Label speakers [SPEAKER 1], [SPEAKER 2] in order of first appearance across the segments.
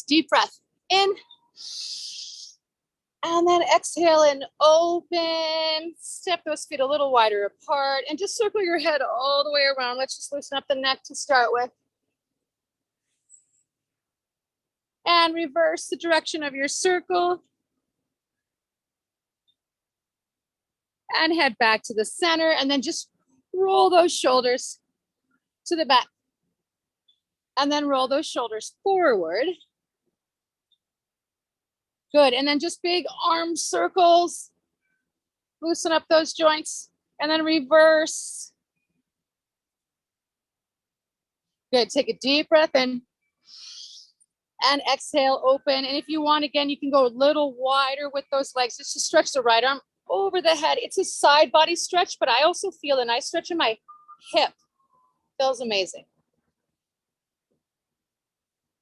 [SPEAKER 1] Deep breath in. And then exhale and open. Step those feet a little wider apart and just circle your head all the way around. Let's just loosen up the neck to start with. And reverse the direction of your circle. And head back to the center. And then just roll those shoulders to the back. And then roll those shoulders forward. Good. And then just big arm circles. Loosen up those joints. And then reverse. Good. Take a deep breath in. And exhale, open. And if you want, again, you can go a little wider with those legs. Just to stretch the right arm over the head. It's a side body stretch, but I also feel a nice stretch in my hip. Feels amazing.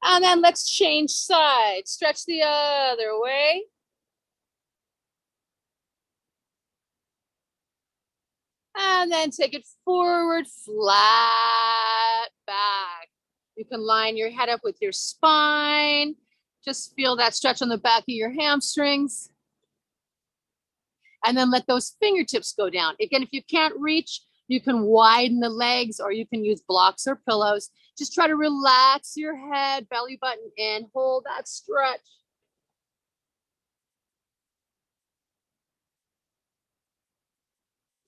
[SPEAKER 1] And then let's change sides. Stretch the other way. And then take it forward, flat back. You can line your head up with your spine. Just feel that stretch on the back of your hamstrings. And then let those fingertips go down. Again, if you can't reach, you can widen the legs or you can use blocks or pillows. Just try to relax your head, belly button in, hold that stretch.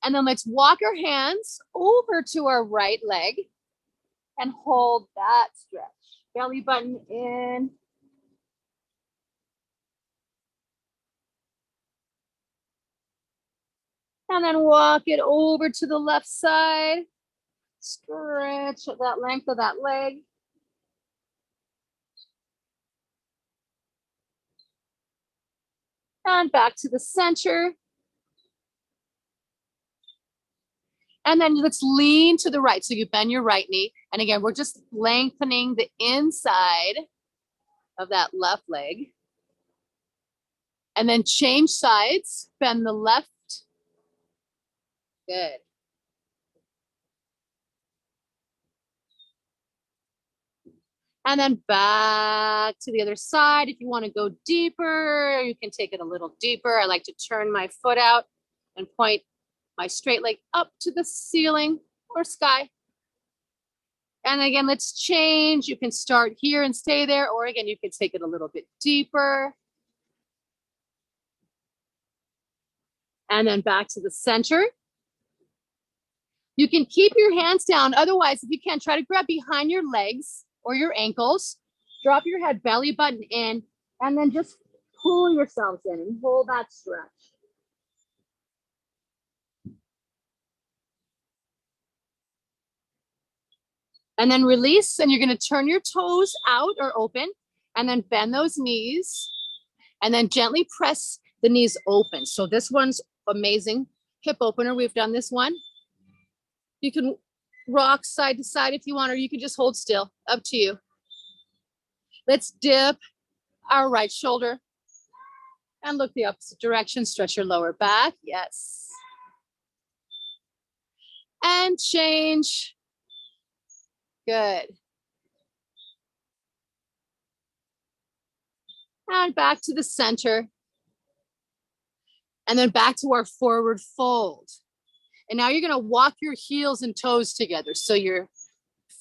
[SPEAKER 1] And then let's walk our hands over to our right leg and hold that stretch. Belly button in. And then walk it over to the left side. Stretch that length of that leg. And back to the center. And then let's lean to the right. So you bend your right knee. And again, we're just lengthening the inside of that left leg. And then change sides. Bend the left. Good. And then back to the other side. If you want to go deeper, you can take it a little deeper. I like to turn my foot out and point my straight leg up to the ceiling or sky. And again, let's change. You can start here and stay there, or again, you can take it a little bit deeper. And then back to the center. You can keep your hands down. Otherwise, if you can't, try to grab behind your legs or your ankles. Drop your head, belly button in, and then just pull yourselves in and hold that stretch. And then release, and you're going to turn your toes out or open, and then bend those knees, and then gently press the knees open. So this one's amazing. Hip opener, we've done this one. You can rock side to side if you want, or you can just hold still, up to you. Let's dip our right shoulder and look the opposite direction. Stretch your lower back, yes. And change. Good. And back to the center. And then back to our forward fold. And now you're going to walk your heels and toes together. So your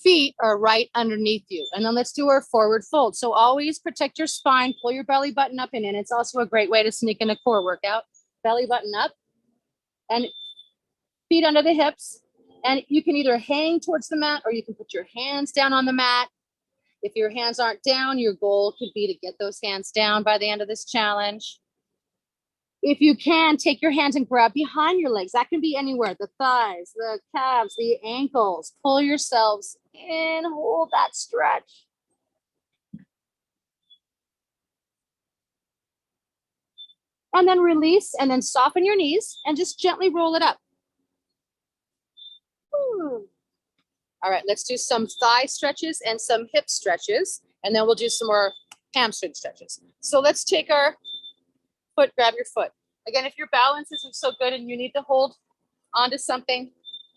[SPEAKER 1] feet are right underneath you. And then let's do our forward fold. So always protect your spine, pull your belly button up and in. It's also a great way to sneak in a core workout. Belly button up and feet under the hips. And you can either hang towards the mat or you can put your hands down on the mat. If your hands aren't down, your goal could be to get those hands down by the end of this challenge. If you can, take your hands and grab behind your legs. That can be anywhere, the thighs, the calves, the ankles. Pull yourselves in, hold that stretch. And then release, and then soften your knees and just gently roll it up. All right, let's do some thigh stretches and some hip stretches, and then we'll do some more hamstring stretches. So let's take our foot, grab your foot. Again, if your balance isn't so good and you need to hold onto something,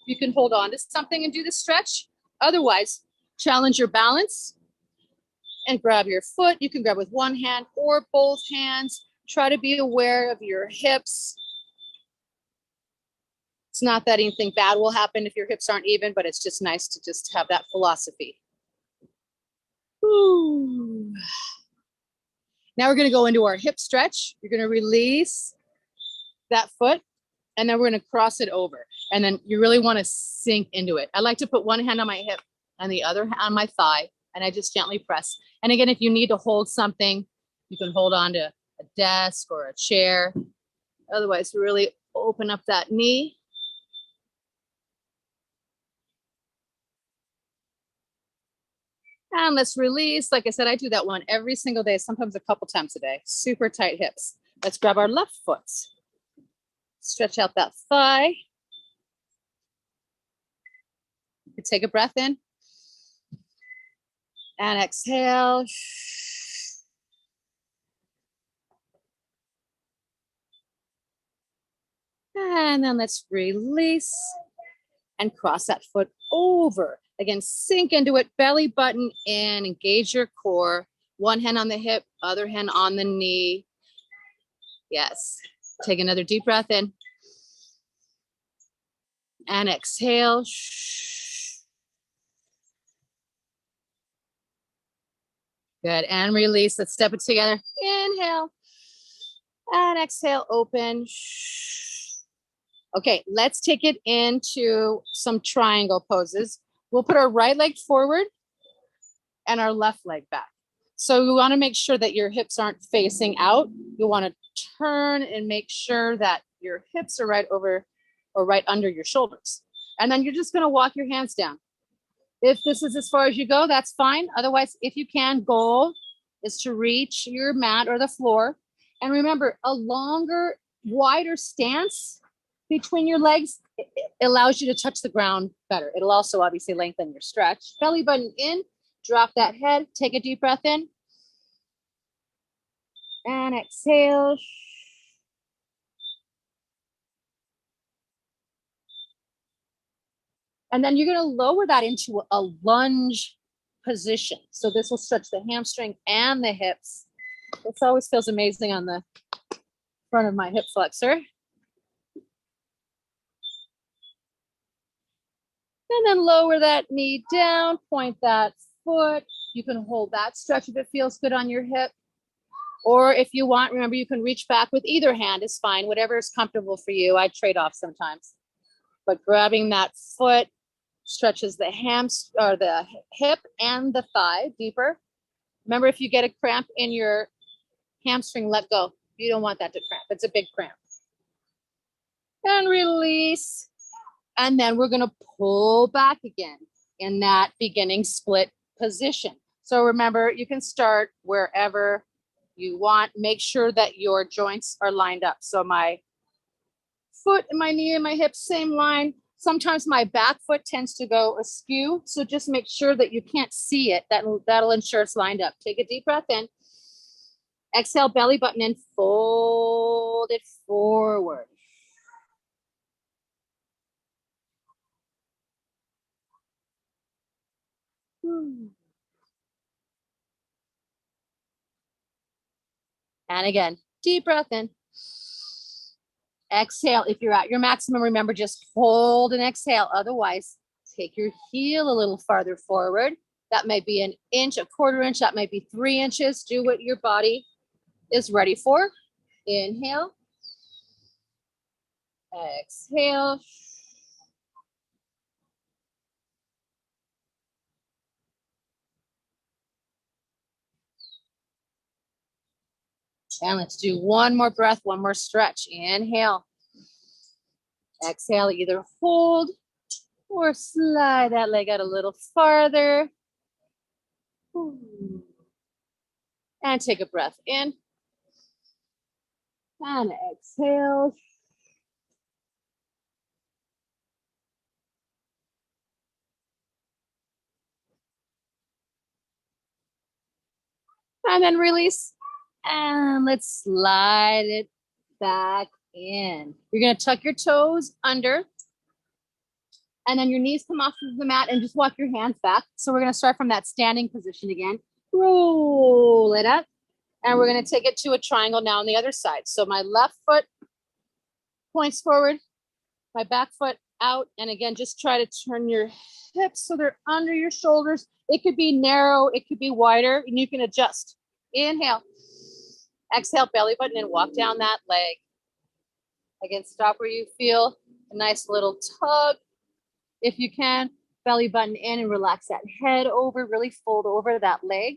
[SPEAKER 1] you can hold on to something and do the stretch. Otherwise, challenge your balance and grab your foot. You can grab with one hand or both hands. Try to be aware of your hips. It's not that anything bad will happen if your hips aren't even, but it's just nice to just have that philosophy. Ooh. Now we're going to go into our hip stretch. You're going to release that foot, and then we're going to cross it over. And then you really want to sink into it. I like to put one hand on my hip and the other on my thigh, and I just gently press. And again, if you need to hold something, you can hold on to a desk or a chair. Otherwise, really open up that knee. And let's release. Like I said, I do that one every single day, sometimes a couple times a day. Super tight hips. Let's grab our left foot. Stretch out that thigh. Take a breath in. And exhale. And then let's release and cross that foot over. Again, sink into it, belly button in, engage your core. One hand on the hip, other hand on the knee. Yes. Take another deep breath in. And exhale. Good. And release. Let's step it together. Inhale. And exhale, open. Okay, let's take it into some triangle poses. We'll put our right leg forward and our left leg back. So you want to make sure that your hips aren't facing out. You want to turn and make sure that your hips are right over or right under your shoulders. And then you're just going to walk your hands down. If this is as far as you go, that's fine. Otherwise, if you can, goal is to reach your mat or the floor. And remember, a longer, wider stance between your legs, it allows you to touch the ground better. It'll also obviously lengthen your stretch. Belly button in, drop that head, take a deep breath in. And exhale. And then you're going to lower that into a lunge position. So this will stretch the hamstring and the hips. This always feels amazing on the front of my hip flexor. And then lower that knee down, point that foot. You can hold that stretch if it feels good on your hip. Or if you want, remember, you can reach back with either hand is fine, whatever is comfortable for you. I trade off sometimes. But grabbing that foot stretches the the hip and the thigh deeper. Remember, if you get a cramp in your hamstring, let go. You don't want that to cramp. It's a big cramp. And release. And then we're going to pull back again in that beginning split position. So remember, you can start wherever you want. Make sure that your joints are lined up. So my foot and my knee and my hip, same line. Sometimes my back foot tends to go askew. So just make sure that you can't see it. That'll ensure it's lined up. Take a deep breath in. Exhale, belly button in, fold it forward. And again, deep breath in. Exhale. If you're at your maximum, remember, just hold and exhale. Otherwise, take your heel a little farther forward. That may be an inch, a quarter inch. That might be 3 inches. Do what your body is ready for. Inhale. Exhale. And let's do one more breath, one more stretch. Inhale. Exhale, either hold or slide that leg out a little farther. And take a breath in. And exhale. And then release. And let's slide it back in. You're going to tuck your toes under. And then your knees come off of the mat and just walk your hands back. So we're going to start from that standing position again. Roll it up. And we're going to take it to a triangle now on the other side. So my left foot points forward, my back foot out. And again, just try to turn your hips so they're under your shoulders. It could be narrow, it could be wider, and you can adjust. Inhale. Exhale, belly button, and walk down that leg. Again, stop where you feel a nice little tug. If you can, belly button in and relax that head over, really fold over that leg.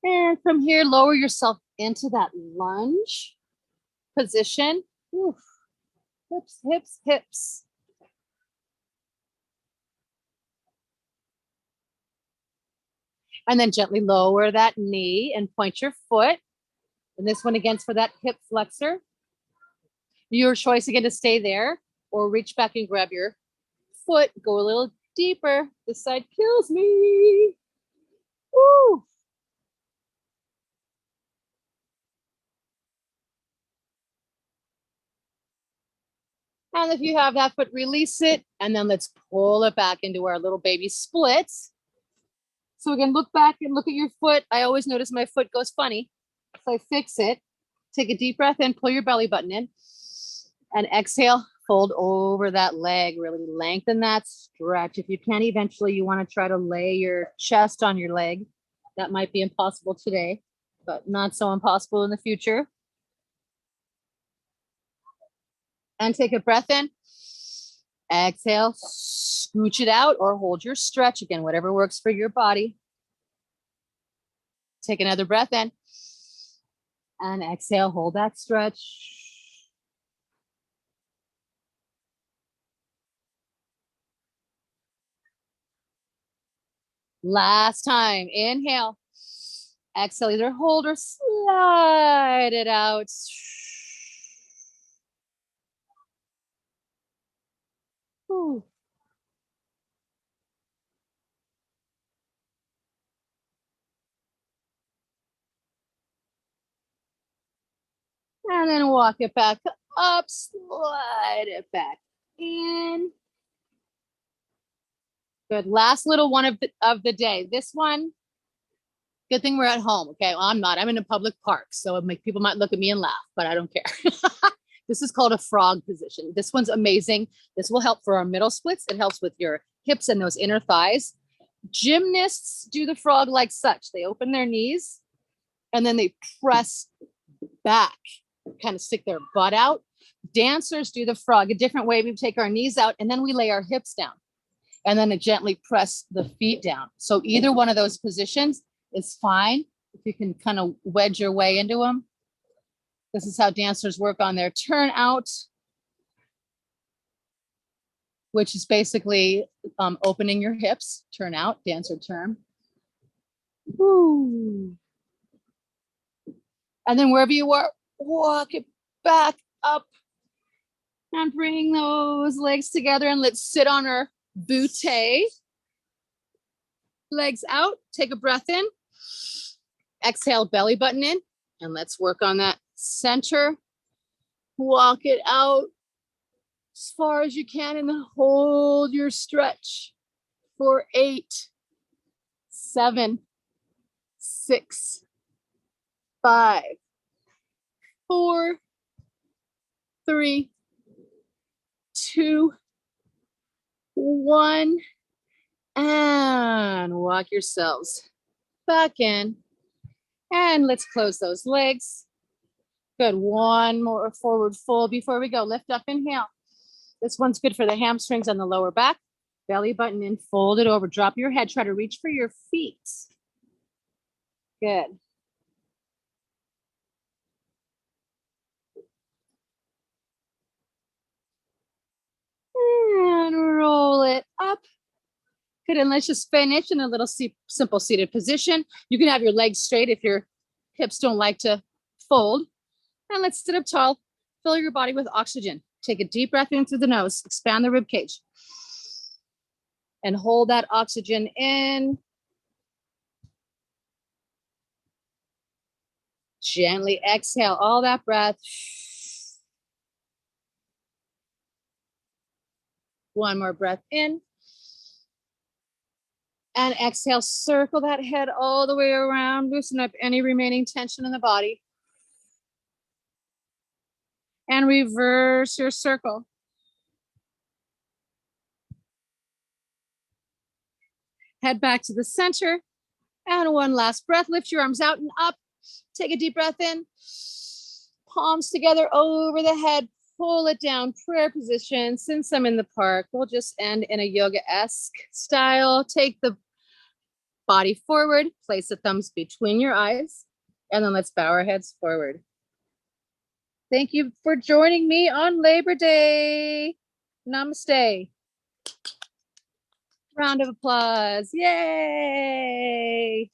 [SPEAKER 1] And from here, lower yourself into that lunge position. Oof. Hips, hips, hips. And then gently lower that knee and point your foot. And this one again for that hip flexor. Your choice again to stay there or reach back and grab your foot. Go a little deeper. This side kills me. Woo. And if you have that foot, release it. And then let's pull it back into our little baby splits. So again, look back and look at your foot. I always notice my foot goes funny. So I fix it. Take a deep breath in, pull your belly button in. And exhale, fold over that leg. Really lengthen that stretch. If you can, eventually you want to try to lay your chest on your leg. That might be impossible today, but not so impossible in the future. And take a breath in. Exhale, scooch it out or hold your stretch. Again, whatever works for your body. Take another breath in. And exhale, hold that stretch. Last time, inhale. Exhale, either hold or slide it out. Ooh. And then walk it back up, slide it back in. Good. Last little one of the day. This one, good thing we're at home. Okay. Well, I'm not. I'm in a public park. So people might look at me and laugh, but I don't care. This is called a frog position. This one's amazing. This will help for our middle splits. It helps with your hips and those inner thighs. Gymnasts do the frog like such. They open their knees and then they press back, kind of stick their butt out. Dancers do the frog a different way. We take our knees out and then we lay our hips down and then gently press the feet down. So either one of those positions is fine if you can kind of wedge your way into them. This is how dancers work on their turnout, which is basically opening your hips, turnout, dancer term. Woo. And then wherever you are, walk it back up and bring those legs together and let's sit on our butte. Legs out, take a breath in. Exhale, belly button in, and let's work on that center. Walk it out as far as you can and then hold your stretch for 8, 7, 6, 5, 4, 3, 2, 1, and walk yourselves back in. And let's close those legs. Good. One more forward fold before we go. Lift up, inhale. This one's good for the hamstrings on the lower back. Belly button in, fold it over. Drop your head. Try to reach for your feet. Good. And roll it up. Good, and let's just finish in a little simple seated position. You can have your legs straight if your hips don't like to fold. And let's sit up tall. Fill your body with oxygen. Take a deep breath in through the nose. Expand the rib cage. And hold that oxygen in. Gently exhale all that breath. One more breath in. And exhale, circle that head all the way around. Loosen up any remaining tension in the body. And reverse your circle. Head back to the center. And one last breath. Lift your arms out and up. Take a deep breath in. Palms together over the head. Pull it down. Prayer position. Since I'm in the park, we'll just end in a yoga-esque style. Take the body forward. Place the thumbs between your eyes. And then let's bow our heads forward. Thank you for joining me on Labor Day. Namaste. Round of applause. Yay.